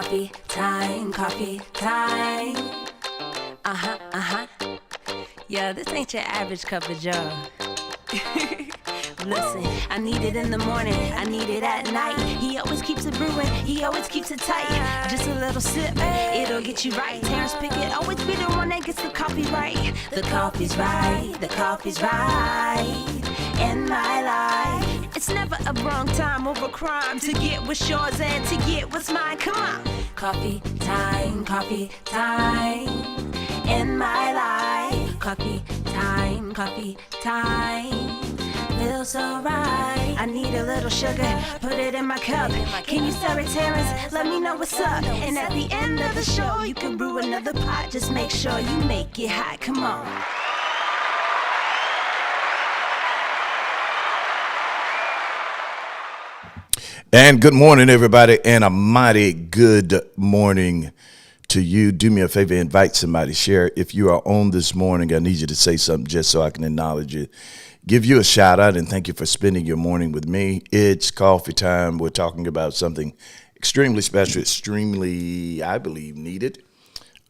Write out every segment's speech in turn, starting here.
Coffee time, coffee time. Yeah, this ain't your average cup of joe. Listen, I need it in the morning, I need it at night. He always keeps it brewing, he always keeps it tight. Just a little sip, it'll get you right. Terrence Pickett always be the one that gets the coffee right. The coffee's right, the coffee's right in my life. It's never a wrong time or a crime to get what's yours and to get what's mine. Come on. Coffee time in my life. Coffee time. Feels so right. I need a little sugar, put it in my cup. Can you stir it, Terrence? Let me know what's up. And at the end of the show, you can brew another pot. Just make sure you make it hot. Come on. And good morning, everybody, and a mighty good morning to you. Do me a favor, invite somebody, share. If you are on this morning, I need you to say something just so I can acknowledge you. Give you a shout out and thank you for spending your morning with me. It's coffee time. We're talking about something extremely special, extremely, I believe, needed.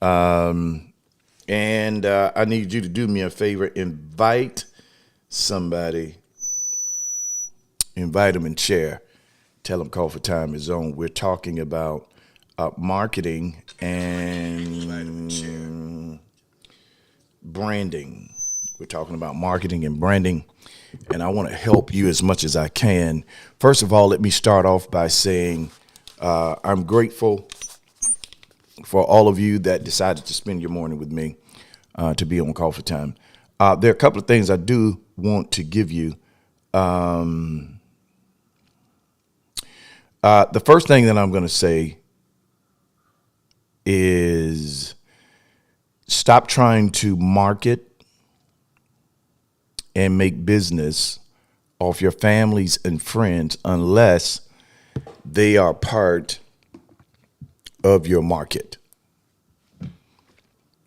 And I need you to do me a favor, invite somebody, invite them and share. Tell them coffee time is on. We're talking about marketing and branding. We're talking about marketing and branding, and I want to help you as much as I can. First of all, let me start off by saying I'm grateful for all of you that decided to spend your morning with me to be on coffee time. There are a couple of things I do want to give you. The first thing that I'm going to say is stop trying to market and make business off your families and friends unless they are part of your market.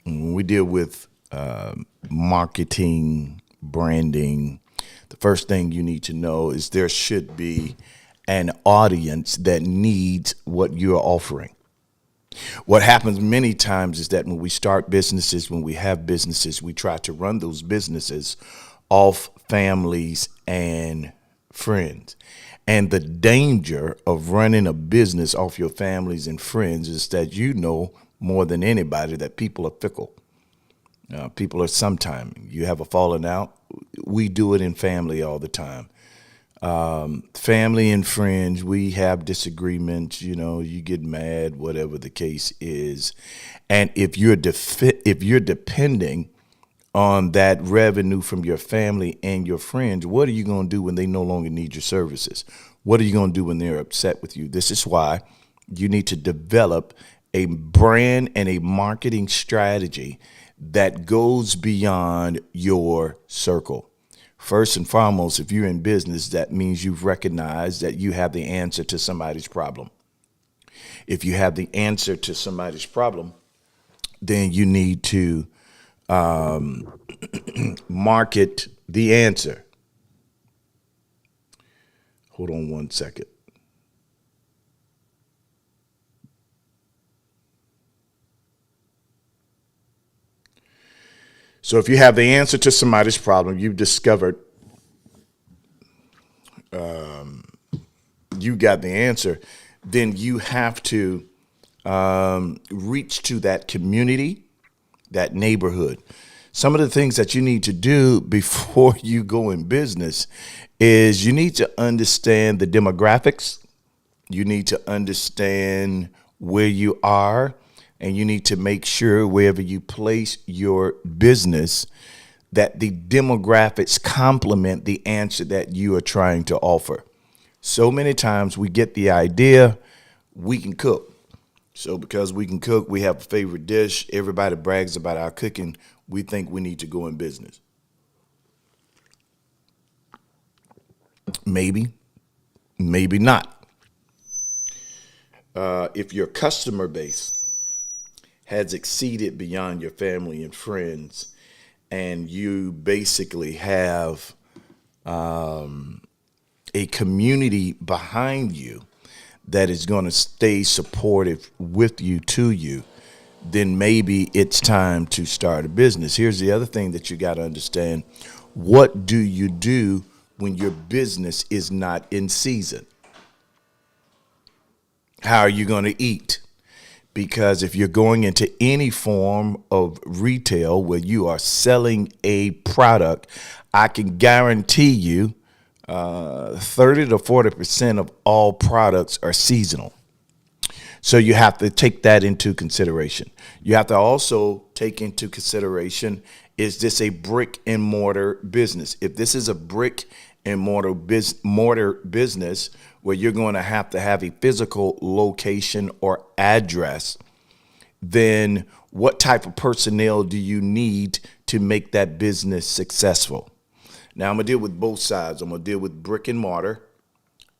When we deal with marketing, branding, the first thing you need to know is there should be an audience that needs what you're offering. What happens many times is that when we start businesses, when we have businesses, we try to run those businesses off families and friends. And the danger of running a business off your families and friends is that you know more than anybody that people are fickle. People are sometimes, you have a falling out. We do it in family all the time. Family and friends, we have disagreements, you get mad, whatever the case is. And if you're depending on that revenue from your family and your friends, what are you going to do when they no longer need your services? What are you going to do when they're upset with you? This is why you need to develop a brand and a marketing strategy that goes beyond your circle. First and foremost, if you're in business, that means you've recognized that you have the answer to somebody's problem. If you have the answer to somebody's problem, then you need to market the answer. Hold on one second. So if you have the answer to somebody's problem, you've discovered you got the answer, then you have to reach to that community, that neighborhood. Some of the things that you need to do before you go in business is you need to understand the demographics. You need to understand where you are. And you need to make sure wherever you place your business that the demographics complement the answer that you are trying to offer. So many times we get the idea we can cook. So because we can cook, we have a favorite dish. Everybody brags about our cooking. We think we need to go in business. Maybe, maybe not. If your customer base has exceeded beyond your family and friends, and you basically have a community behind you that is going to stay supportive with you, to you, then maybe it's time to start a business. Here's the other thing that you got to understand. What do you do when your business is not in season? How are you going to eat? Because if you're going into any form of retail where you are selling a product, I can guarantee you 30 to 40% of all products are seasonal. So you have to take that into consideration. You have to also take into consideration, is this a brick and mortar business? If this is a brick and mortar business where you're going to have a physical location or address, then what type of personnel do you need to make that business successful? Now, I'm going to deal with both sides. I'm going to deal with brick and mortar,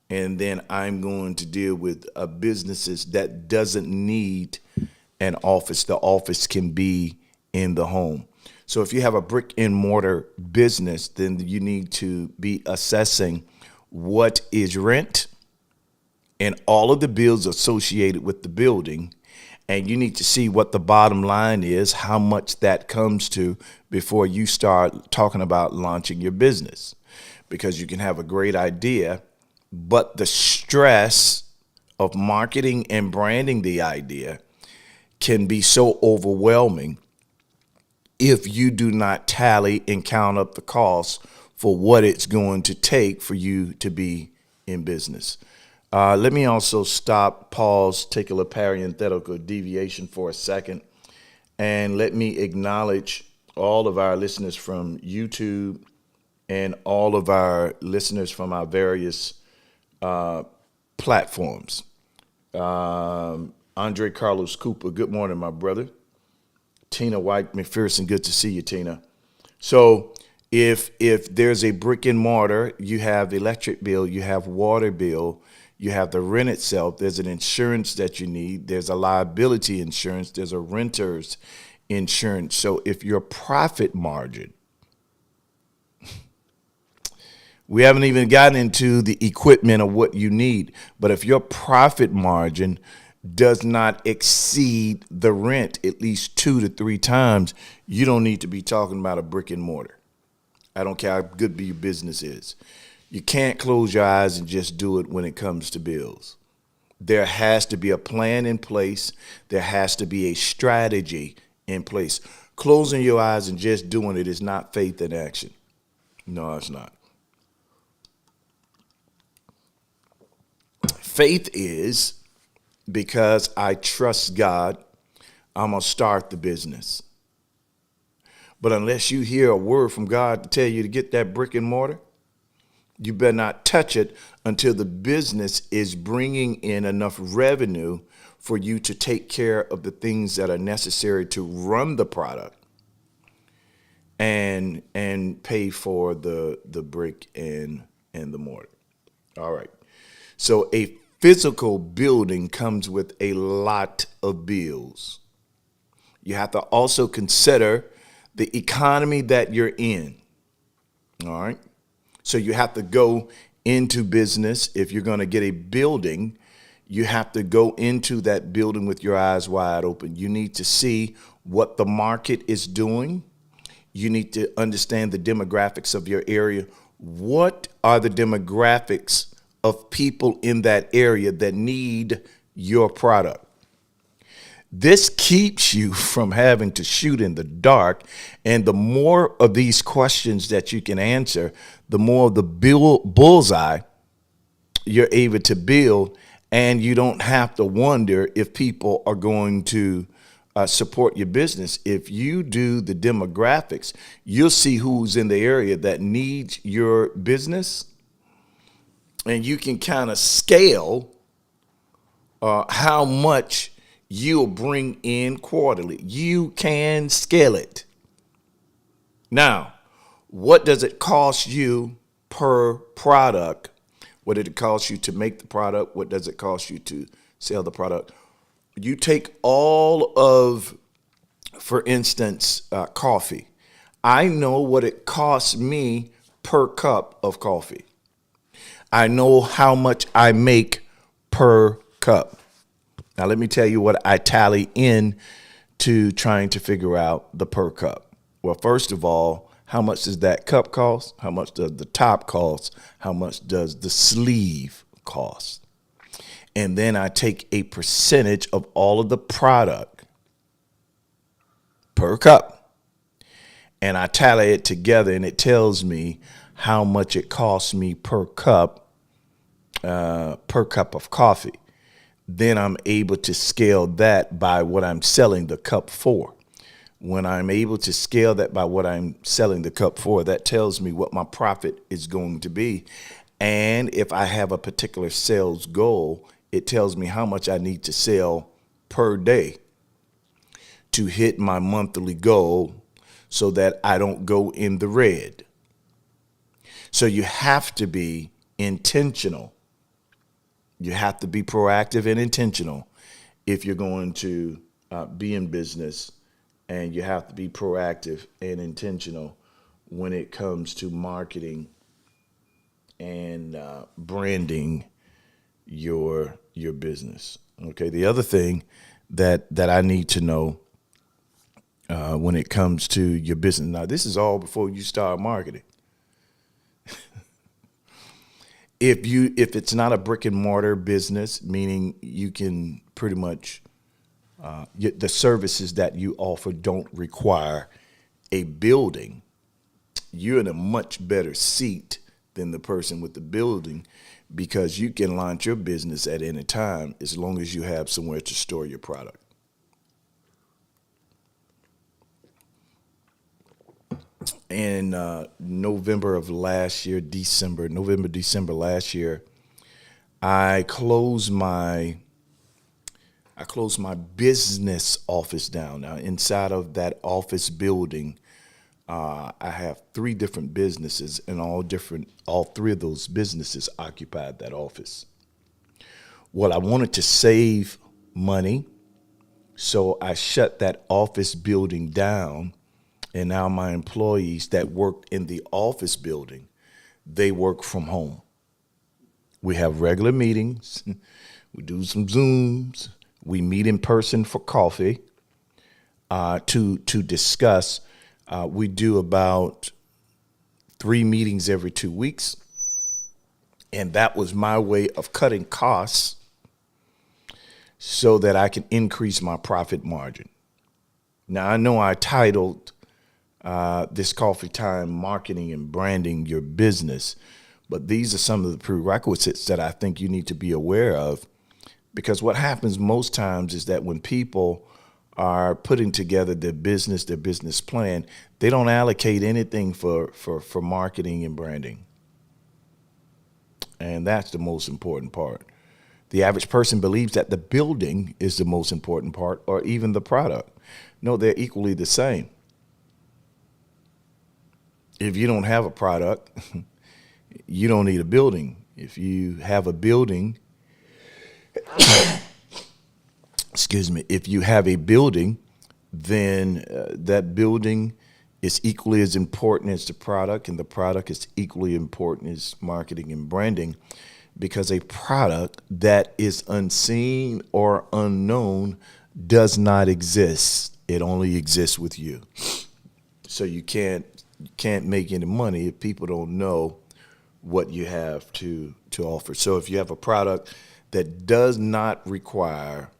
and then I'm going to deal with businesses that doesn't need an office. The office can be in the home. So if you have a brick and mortar business, then you need to be assessing what is rent and all of the bills associated with the building. And you need to see what the bottom line is, how much that comes to before you start talking about launching your business. Because you can have a great idea, but the stress of marketing and branding the idea can be so overwhelming if you do not tally and count up the costs for what it's going to take for you to be in business. Let me also stop, pause, take a parenthetical deviation for a second, and let me acknowledge all of our listeners from YouTube and all of our listeners from our various platforms. Andre Carlos Cooper, good morning, my brother. Tina White McPherson, good to see you, Tina. So if there's a brick and mortar, you have electric bill, you have water bill, you have the rent itself, there's an insurance that you need, there's a liability insurance, there's a renter's insurance. So if your profit margin, we haven't even gotten into the equipment of what you need, but if your profit margin does not exceed the rent at least 2 to 3 times, you don't need to be talking about a brick and mortar. I don't care how good your business is. You can't close your eyes and just do it when it comes to bills. There has to be a plan in place. There has to be a strategy in place. Closing your eyes and just doing it is not faith in action. No, it's not. Faith is, because I trust God, I'm going to start the business. But unless you hear a word from God to tell you to get that brick and mortar, you better not touch it until the business is bringing in enough revenue for you to take care of the things that are necessary to run the product and pay for the brick and the mortar. All right. So a physical building comes with a lot of bills. You have to also consider the economy that you're in. All right. So you have to go into business. If you're going to get a building, you have to go into that building with your eyes wide open. You need to see what the market is doing. You need to understand the demographics of your area. What are the demographics of people in that area that need your product? This keeps you from having to shoot in the dark. And the more of these questions that you can answer, the more of the bullseye you're able to build. And you don't have to wonder if people are going to support your business. If you do the demographics, you'll see who's in the area that needs your business. And you can kind of scale how much you'll bring in quarterly. You can scale it. Now, what does it cost you per product? What did it cost you to make the product? What does it cost you to sell the product? You take all of, for instance, coffee. I know what it costs me per cup of coffee. I know how much I make per cup. Now, let me tell you what I tally in to trying to figure out the per cup. Well, first of all, how much does that cup cost? How much does the top cost? How much does the sleeve cost? And then I take a percentage of all of the product per cup, and I tally it together, and it tells me how much it costs me per cup of coffee. Then I'm able to scale that by what I'm selling the cup for. When I'm able to scale that by what I'm selling the cup for, that tells me what my profit is going to be. And if I have a particular sales goal, it tells me how much I need to sell per day to hit my monthly goal so that I don't go in the red. So you have to be intentional. You have to be proactive and intentional if you're going to be in business, and you have to be proactive and intentional when it comes to marketing and branding your business. Okay. The other thing that I need to know when it comes to your business. Now, this is all before you start marketing. If it's not a brick and mortar business, meaning you can pretty much the services that you offer don't require a building, you're in a much better seat than the person with the building, because you can launch your business at any time as long as you have somewhere to store your product. In November, December last year, I closed my business office down. Now, inside of that office building, I have 3 different businesses, and all 3 of those businesses occupied that office. Well, I wanted to save money, so I shut that office building down. And now my employees that worked in the office building, they work from home. We have regular meetings. We do some Zooms. We meet in person for coffee to discuss. We do about 3 meetings every 2 weeks. And that was my way of cutting costs so that I can increase my profit margin. Now, I know I titled this Coffee Time Marketing and Branding Your Business, but these are some of the prerequisites that I think you need to be aware of, because what happens most times is that when people are putting together their business plan, they don't allocate anything for marketing and branding. And that's the most important part. The average person believes that the building is the most important part, or even the product. No, they're equally the same. If you don't have a product, you don't need a building. If you have a building, if you have a building, then that building is equally as important as the product, and the product is equally important as marketing and branding, because a product that is unseen or unknown does not exist. It only exists with you. So you can't make any money if people don't know what you have to offer. So if you have a product that does not require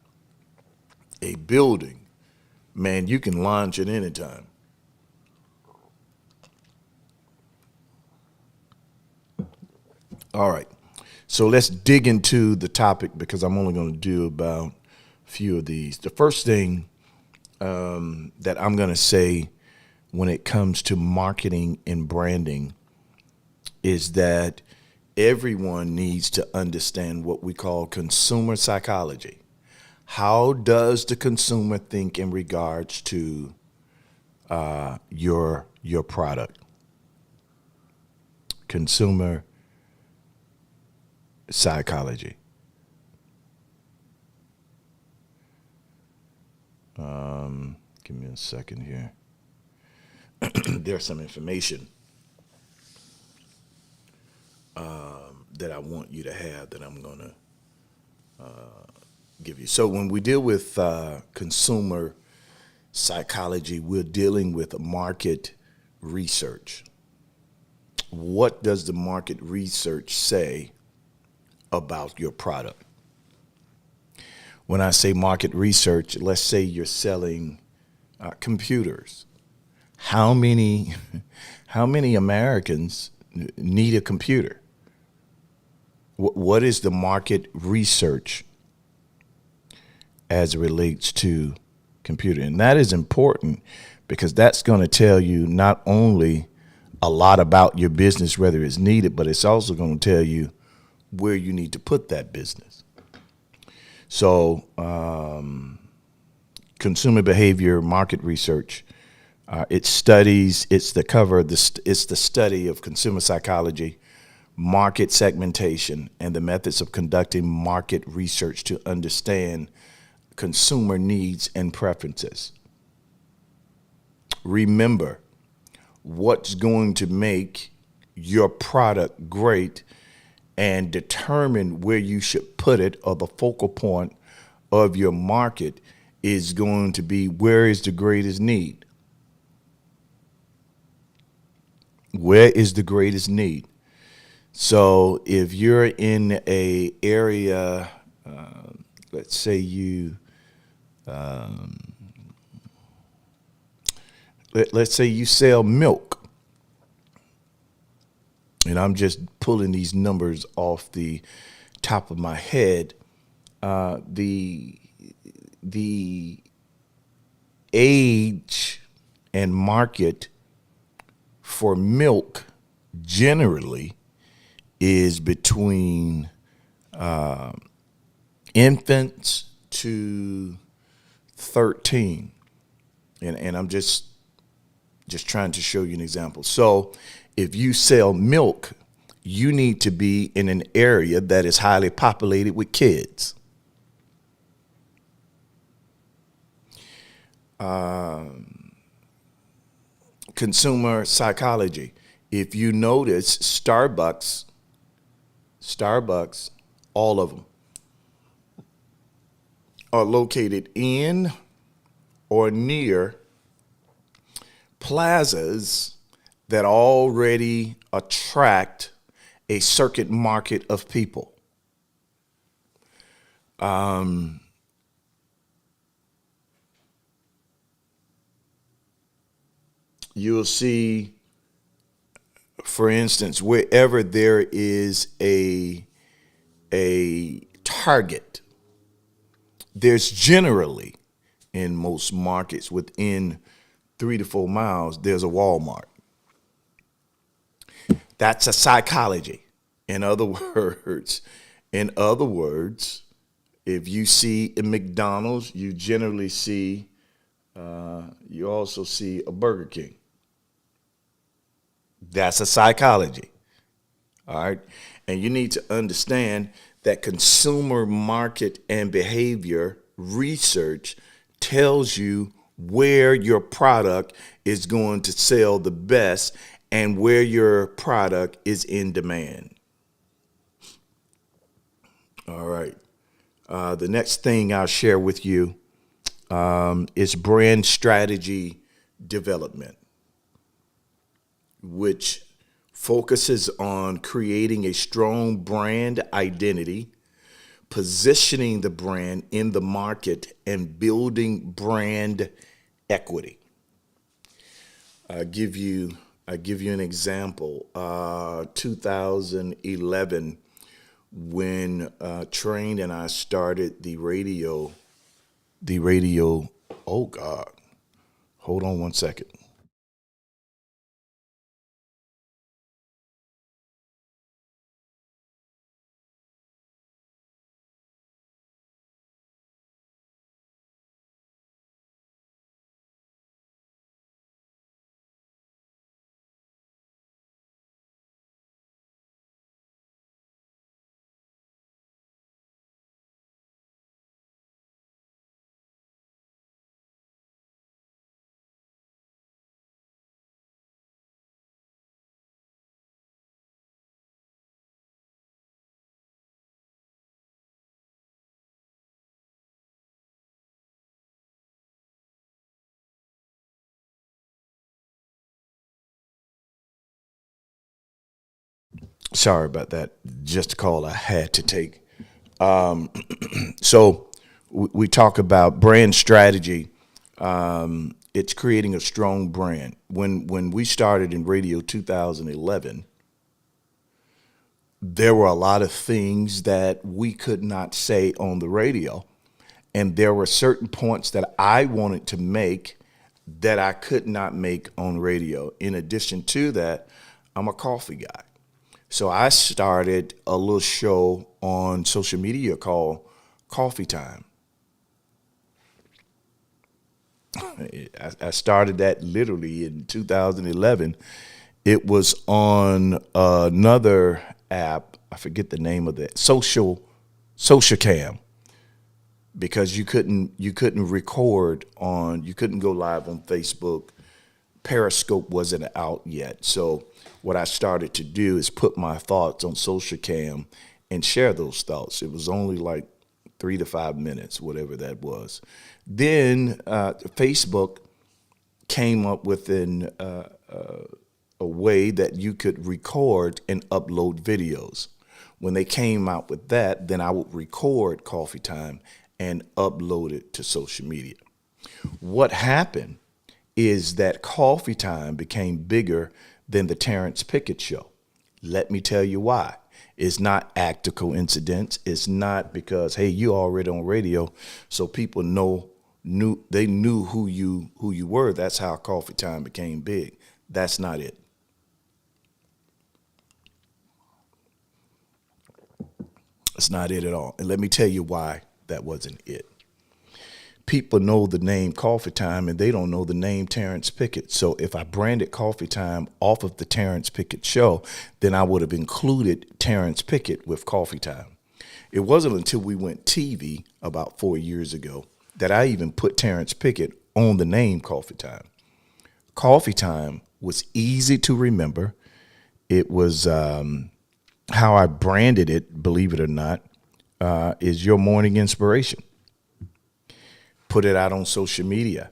a building, man, you can launch it anytime. All right. So let's dig into the topic, because I'm only going to do about a few of these. The first thing that I'm going to say when it comes to marketing and branding is that everyone needs to understand what we call consumer psychology. How does the consumer think in regards to your product? Consumer psychology. Give me a second here. There's some information that I want you to have that I'm going to give you. So when we deal with consumer psychology, we're dealing with market research. What does the market research say about your product? When I say market research, let's say you're selling computers. How many, how many Americans need a computer? What is the market research as it relates to computer? And that is important because that's going to tell you not only a lot about your business, whether it's needed, but it's also going to tell you where you need to put that business. So, consumer behavior market research, it studies, it's the cover, it's the study of consumer psychology, market segmentation, and the methods of conducting market research to understand consumer needs and preferences. Remember, what's going to make your product great and determine where you should put it, or the focal point of your market is going to be where is the greatest need. Where is the greatest need? So if you're in a area, let's say let's say you sell milk, and I'm just pulling these numbers off the top of my head. The age and market for milk generally is between infants to 13. And I'm just trying to show you an example. So if you sell milk, you need to be in an area that is highly populated with kids. Consumer psychology. If you notice, Starbucks, all of them are located in or near plazas that already attract a certain market of people. You'll see, for instance, wherever there is a Target, there's generally, in most markets within 3 to 4 miles, there's a Walmart. That's a psychology. In other words, if you see a McDonald's, you generally see, you also see a Burger King. That's a psychology. All right. And you need to understand that consumer market and behavior research tells you where your product is going to sell the best and where your product is in demand. All right. The next thing I'll share with you is brand strategy development, which focuses on creating a strong brand identity, positioning the brand in the market, and building brand equity. I'll give you an example. 2011, when Train and I started the radio. Oh God, hold on one second. Sorry about that. Just a call I had to take. So we talk about brand strategy. It's creating a strong brand. When we started in radio 2011, there were a lot of things that we could not say on the radio. And there were certain points that I wanted to make that I could not make on radio. In addition to that, I'm a coffee guy. So I started a little show on social media called Coffee Time. I started that literally in 2011. It was on another app. I forget the name of it. Social Cam, because you couldn't record on, you couldn't go live on Facebook. Periscope wasn't out yet. So what I started to do is put my thoughts on Social Cam and share those thoughts. It was only like 3 to 5 minutes, whatever that was. Then Facebook came up with a way that you could record and upload videos. When they came out with that, then I would record Coffee Time and upload it to social media. What happened is that Coffee Time became bigger than the Terrence Pickett Show. Let me tell you why. It's not act of coincidence. It's not because, hey, you already on radio, so people knew who you were. That's how Coffee Time became big. That's not it. It's not it at all. And let me tell you why that wasn't it. People know the name Coffee Time and they don't know the name Terrence Pickett. So if I branded Coffee Time off of the Terrence Pickett Show, then I would have included Terrence Pickett with Coffee Time. It wasn't until we went TV about 4 years ago that I even put Terrence Pickett on the name Coffee Time. Coffee Time was easy to remember. It was how I branded it, believe it or not, is your morning inspiration. Put it out on social media,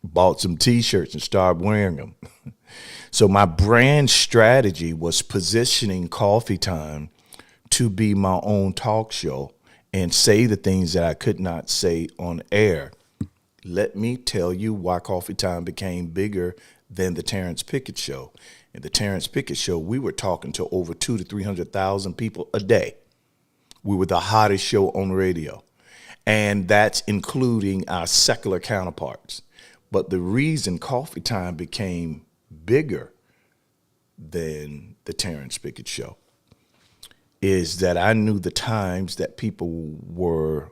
bought some T-shirts and started wearing them. So my brand strategy was positioning Coffee Time to be my own talk show and say the things that I could not say on air. Let me tell you why Coffee Time became bigger than the Terrence Pickett Show. In the Terrence Pickett Show, we were talking to over 200,000 to 300,000 people a day. We were the hottest show on radio. And that's including our secular counterparts. But the reason Coffee Time became bigger than the Terrence Pickett Show is that I knew the times that people were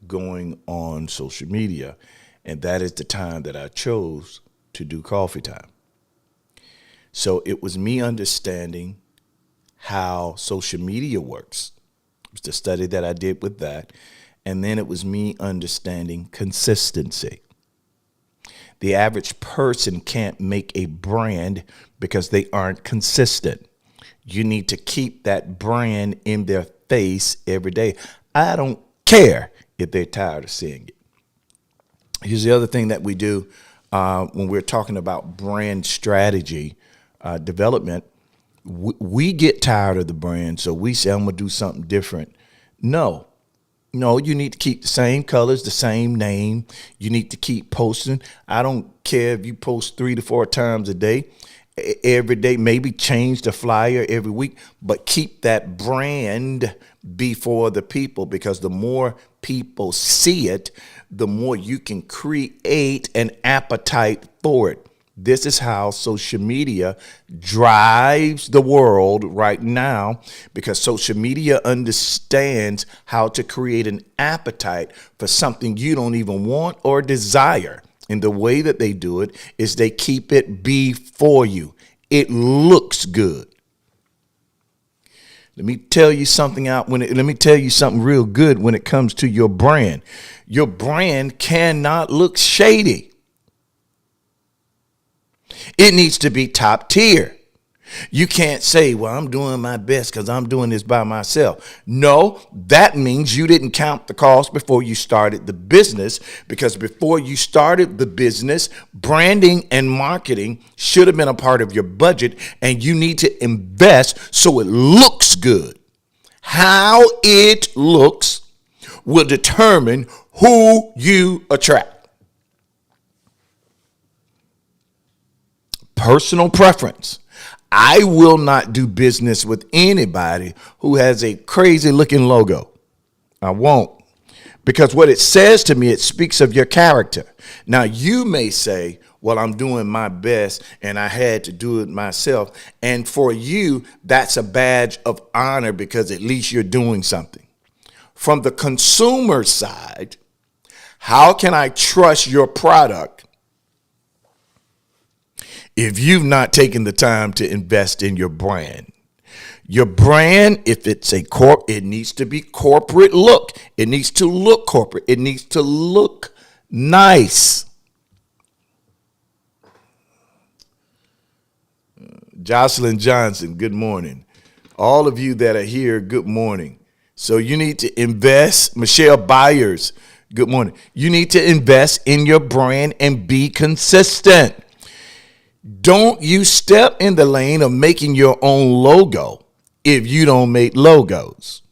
going on social media, and that is the time that I chose to do Coffee Time. So it was me understanding how social media works. It was the study that I did with that. And then it was me understanding consistency. The average person can't make a brand because they aren't consistent. You need to keep that brand in their face every day. I don't care if they're tired of seeing it. Here's the other thing that we do when we're talking about brand strategy development. We get tired of the brand, so we say, I'm going to do something different. No, you need to keep the same colors, the same name. You need to keep posting. I don't care if you post 3 to 4 times a day, every day, maybe change the flyer every week, but keep that brand before the people, because the more people see it, the more you can create an appetite for it. This is how social media drives the world right now, because social media understands how to create an appetite for something you don't even want or desire. And the way that they do it is they keep it before you. It looks good. Let me tell you something real good when it comes to your brand. Your brand cannot look shady. It needs to be top tier. You can't say, well, I'm doing my best because I'm doing this by myself. No, that means you didn't count the cost before you started the business, because before you started the business, branding and marketing should have been a part of your budget, and you need to invest so it looks good. How it looks will determine who you attract. Personal preference. I will not do business with anybody who has a crazy looking logo. I won't. Because what it says to me, it speaks of your character. Now, you may say, well, I'm doing my best and I had to do it myself. And for you, that's a badge of honor because at least you're doing something. From the consumer side, how can I trust your product if you've not taken the time to invest in your brand? Your brand, if it's it needs to be corporate look. It needs to look corporate. It needs to look nice. Jocelyn Johnson, good morning. All of you that are here, good morning. So you need to invest. Michelle Byers, good morning. You need to invest in your brand and be consistent. Don't you step in the lane of making your own logo if you don't make logos.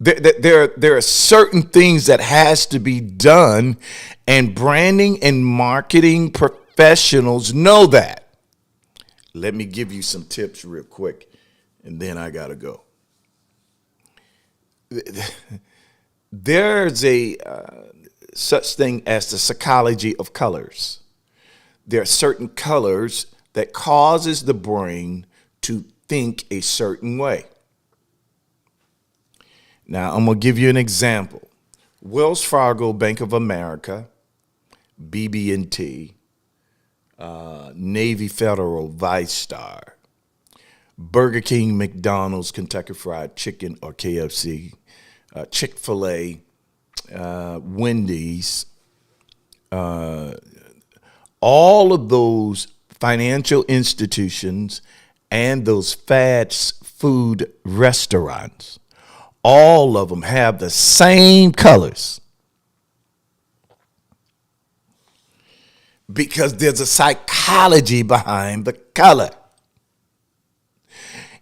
There are certain things that has to be done, and branding and marketing professionals know that. Let me give you some tips real quick, and then I got to go. There's a such thing as the psychology of colors. There are certain colors that causes the brain to think a certain way. Now, I'm going to give you an example. Wells Fargo, Bank of America, BB&T, Navy Federal, ViceStar, Burger King, McDonald's, Kentucky Fried Chicken or KFC, Chick-fil-A, Wendy's, all of those financial institutions and those fast food restaurants, all of them have the same colors because there's a psychology behind the color.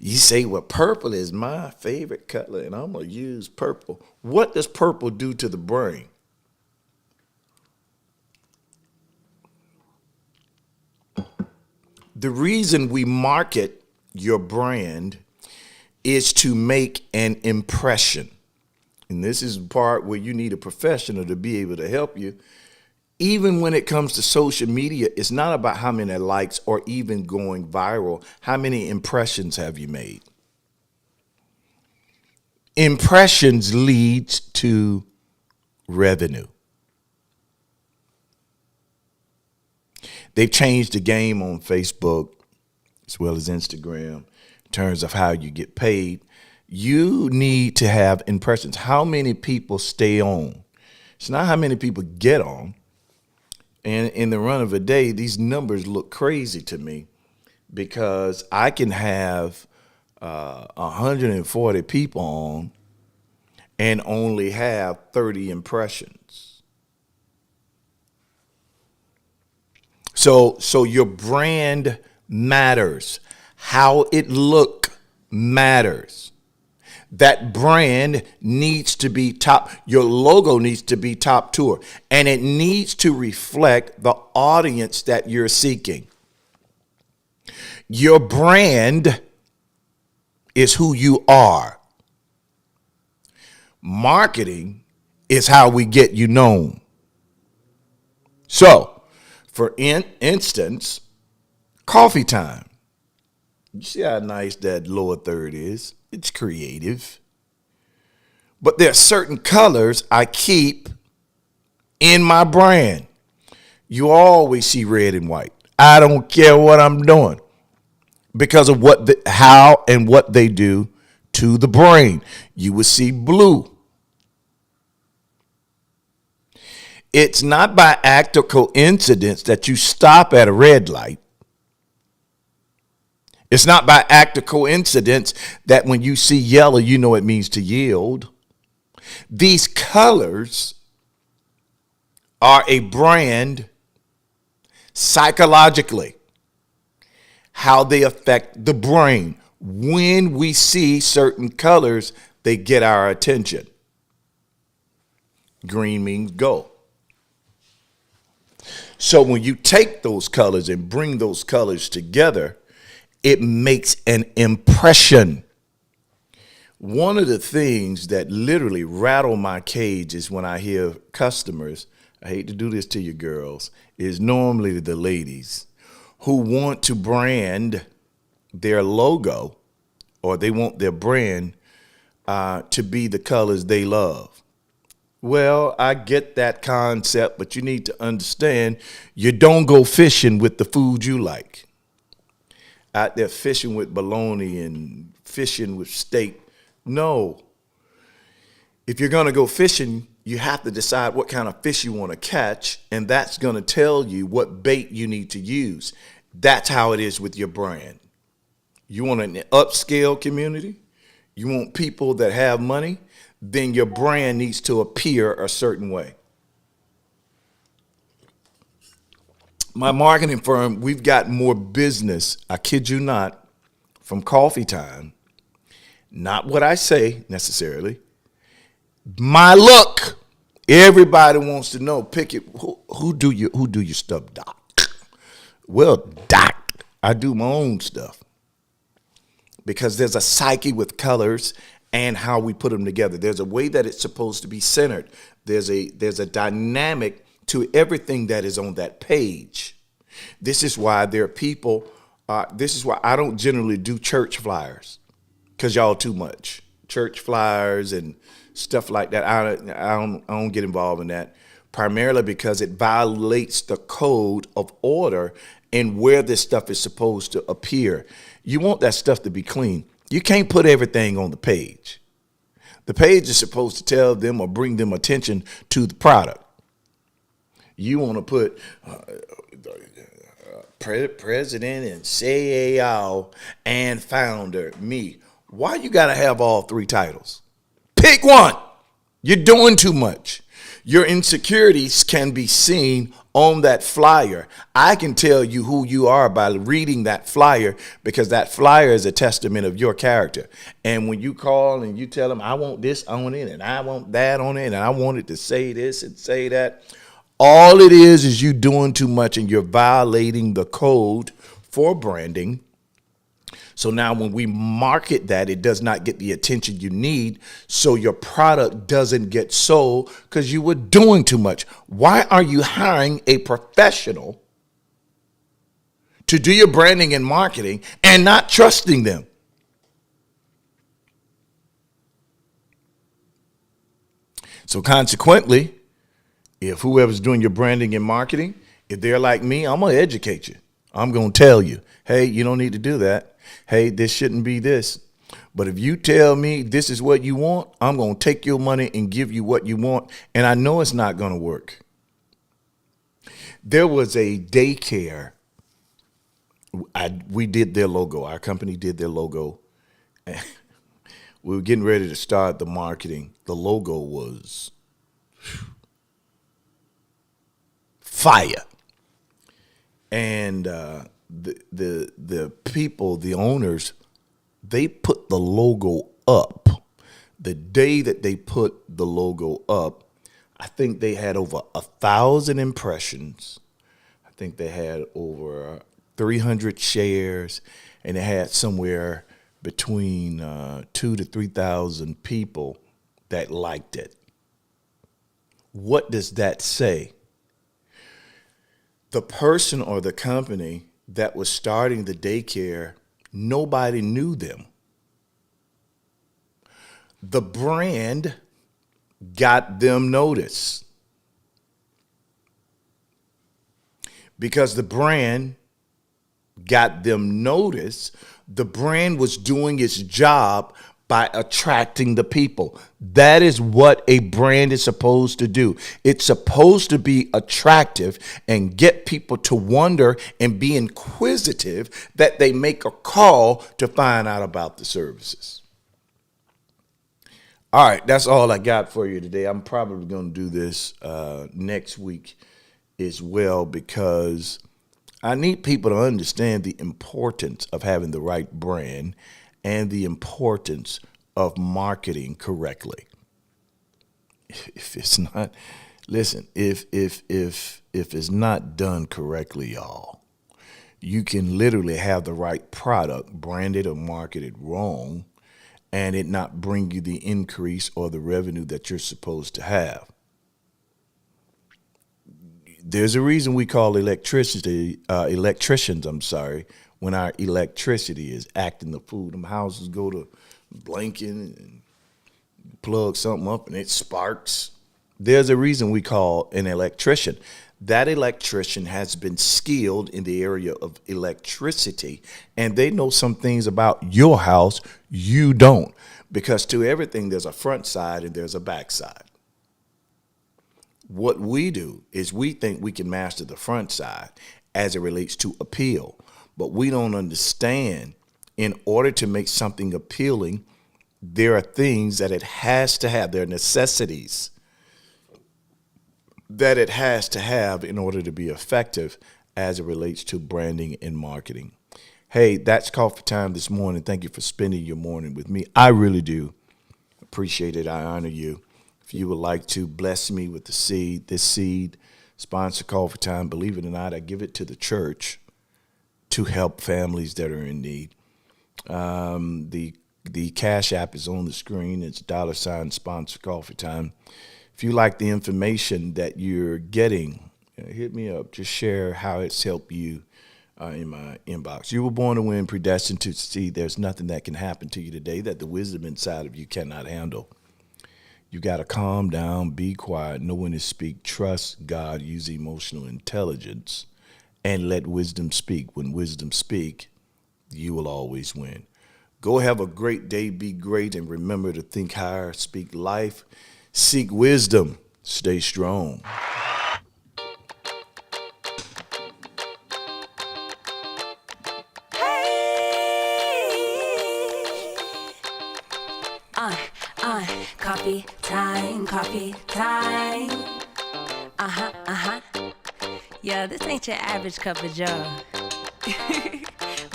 You say, well, purple is my favorite color and I'm going to use purple. What does purple do to the brain? The reason we market your brand is to make an impression. And this is the part where you need a professional to be able to help you. Even when it comes to social media, it's not about how many likes or even going viral. How many impressions have you made? Impressions leads to revenue. They've changed the game on Facebook as well as Instagram in terms of how you get paid. You need to have impressions. How many people stay on? It's not how many people get on. And in the run of a day, these numbers look crazy to me because I can have 140 people on and only have 30 impressions. So your brand matters. How it look matters. That brand needs to be top. Your logo needs to be top tier, and it needs to reflect the audience that you're seeking. Your brand is who you are. Marketing is how we get you known. So, for instance, coffee time. You see how nice that lower third is? It's creative. But there are certain colors I keep in my brand. You always see red and white. I don't care what I'm doing because of how and what they do to the brain. You will see blue. It's not by act or coincidence that you stop at a red light. It's not by act of coincidence that when you see yellow, you know it means to yield. These colors are a brand psychologically, how they affect the brain. When we see certain colors, they get our attention. Green means go. So when you take those colors and bring those colors together, it makes an impression. One of the things that literally rattle my cage is when I hear customers, I hate to do this to you girls, is normally the ladies who want to brand their logo, or they want their brand to be the colors they love. Well, I get that concept, but you need to understand you don't go fishing with the food you like. Out there fishing with bologna and fishing with steak. No. If you're going to go fishing, you have to decide what kind of fish you want to catch, and that's going to tell you what bait you need to use. That's how it is with your brand. You want an upscale community? You want people that have money? Then your brand needs to appear a certain way. My marketing firm, we've got more business, I kid you not, from Coffee Time. Not what I say necessarily. My look. Everybody wants to know, pick it. Who do your stuff, Doc? Well, Doc, I do my own stuff. Because there's a psyche with colors and how we put them together. There's a way that it's supposed to be centered. There's a dynamic to everything that is on that page. This is why there are people, this is why I don't generally do church flyers, because y'all too much. Church flyers and stuff like that, I don't get involved in that, primarily because it violates the code of order and where this stuff is supposed to appear. You want that stuff to be clean. You can't put everything on the page. The page is supposed to tell them or bring them attention to the product. You want to put president and CEO and founder, me. Why you got to have all three titles? Pick one. You're doing too much. Your insecurities can be seen on that flyer. I can tell you who you are by reading that flyer, because that flyer is a testament of your character. And when you call and you tell them, I want this on it and I want that on it and I want it to say this and say that, all it is you doing too much and you're violating the code for branding. So now when we market that, it does not get the attention you need. So your product doesn't get sold because you were doing too much. Why are you hiring a professional to do your branding and marketing and not trusting them? So consequently, if whoever's doing your branding and marketing, if they're like me, I'm going to educate you. I'm going to tell you, hey, you don't need to do that. Hey, this shouldn't be this. But if you tell me this is what you want, I'm going to take your money and give you what you want. And I know it's not going to work. There was a daycare. We did their logo. Our company did their logo. We were getting ready to start the marketing. The logo was fire. And the people, the owners, they put the logo up. The day that they put the logo up, I think they had over 1,000 impressions. I think they had over 300 shares, and it had somewhere between 2,000 to 3,000 people that liked it. What does that say? The person or the company that was starting the daycare, nobody knew them. The brand got them notice, because the brand got them notice. The brand was doing its job by attracting the people. That is what a brand is supposed to do. It's supposed to be attractive and get people to wonder and be inquisitive that they make a call to find out about the services. All right, that's all I got for you today. I'm probably going to do this next week as well, because I need people to understand the importance of having the right brand and the importance of marketing correctly. If it's not, listen, if it's not done correctly, y'all, you can literally have the right product branded or marketed wrong and it not bring you the increase or the revenue that you're supposed to have. There's a reason we call electricians, when our electricity is acting the fool. Them houses go to blinking and plug something up and it sparks. There's a reason we call an electrician. That electrician has been skilled in the area of electricity, and they know some things about your house you don't, because to everything there's a front side and there's a back side. What we do is we think we can master the front side as it relates to appeal, but we don't understand in order to make something appealing, there are things that it has to have. There are necessities that it has to have in order to be effective as it relates to branding and marketing. Hey, that's Coffee Time this morning. Thank you for spending your morning with me. I really do appreciate it. I honor you. If you would like to bless me with the seed, this seed, sponsor Coffee Time. Believe it or not, I give it to the church to help families that are in need. The Cash App is on the screen. It's $ sponsor Coffee Time. If you like the information that you're getting, hit me up. Just share how it's helped you in my inbox. You were born to win, predestined to succeed. There's nothing that can happen to you today that the wisdom inside of you cannot handle. You got to calm down, be quiet, know when to speak, trust God, use emotional intelligence, and let wisdom speak. When wisdom speak, you will always win. Go have a great day, be great, and remember to think higher, speak life, seek wisdom, stay strong. Coffee time. Yeah, this ain't your average cup of joe.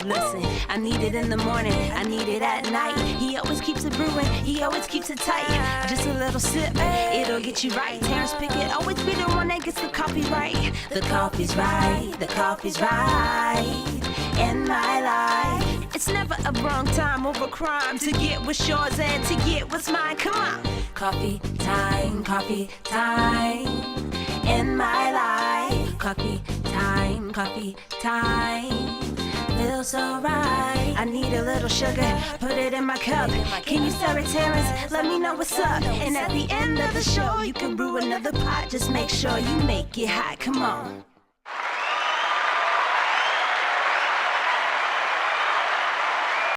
Listen, I need it in the morning, I need it at night. He always keeps it brewing, he always keeps it tight. Just a little sip, it'll get you right. Terrence Pickett always be the one that gets the coffee right. The coffee's right, the coffee's right in my life. It's never a wrong time over crime to get what's yours and to get what's mine. Come on. Coffee time in my life. Coffee time feels so right. I need a little sugar, put it in my cup. Can you serve it, Terrence? Let me know what's up. And at the end of the show, you can brew another pot. Just make sure you make it hot. Come on.